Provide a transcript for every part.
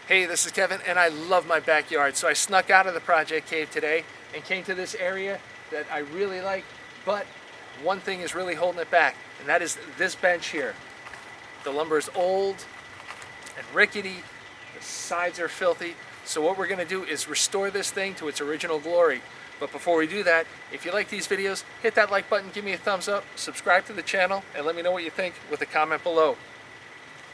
Hey, this is Kevin, and I love my backyard. So I snuck out of the project cave today and came to this area that I really like, but one thing is really holding it back, and that is this bench here. The lumber is old and rickety, the sides are filthy, so what we're gonna do is restore this thing to its original glory. But before we do that, if you like these videos, hit that like button, give me a thumbs up, subscribe to the channel, and let me know what you think with a comment below.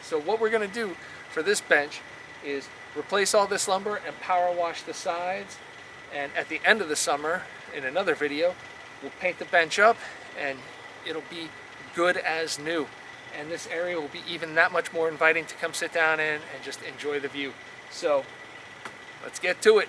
So what we're gonna do for this bench is replace all this lumber and power wash the sides, and at the end of the summer in another video we'll paint the bench up and it'll be good as new, and this area will be even that much more inviting to come sit down in and just enjoy the view. So let's get to it.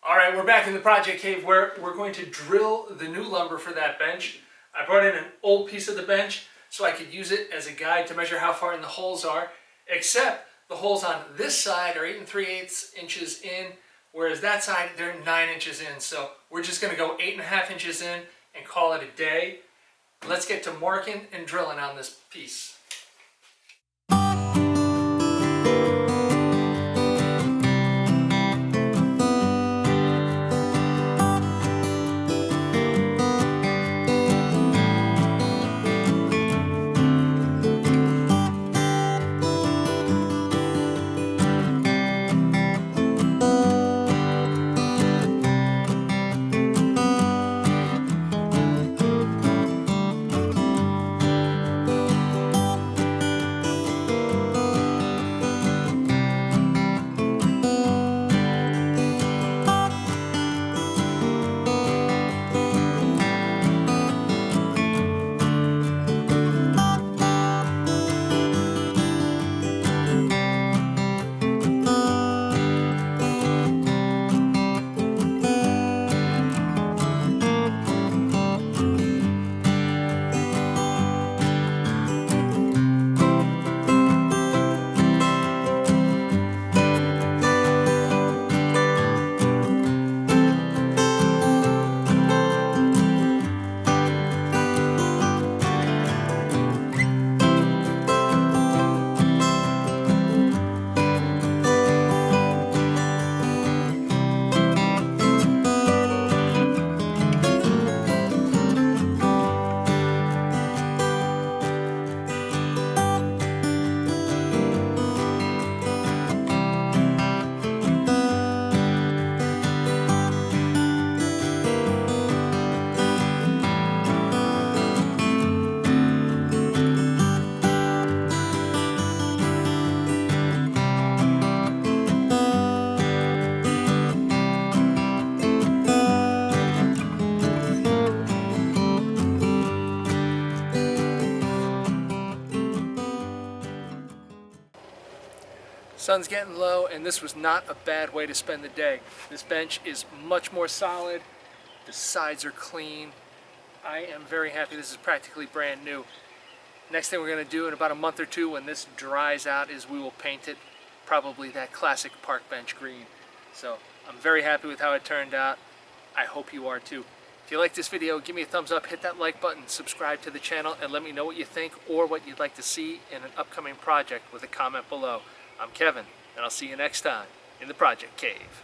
Alright, we're back in the project cave where we're going to drill the new lumber for that bench. I brought in an old piece of the bench so I could use it as a guide to measure how far in the holes are, except the holes on this side are 8 3/8 inches in, whereas that side they're 9 inches in. So we're just going to go 8.5 inches in and call it a day. Let's get to marking and drilling on this piece. Sun's getting low, and this was not a bad way to spend the day. This bench is much more solid. The sides are clean. I am very happy. This is practically brand new. Next thing we're going to do in about a month or two when this dries out is we will paint it probably that classic park bench green. So I'm very happy with how it turned out. I hope you are too. If you like this video, give me a thumbs up, hit that like button, subscribe to the channel, and let me know what you think or what you'd like to see in an upcoming project with a comment below. I'm Kevin, and I'll see you next time in the Project Cave.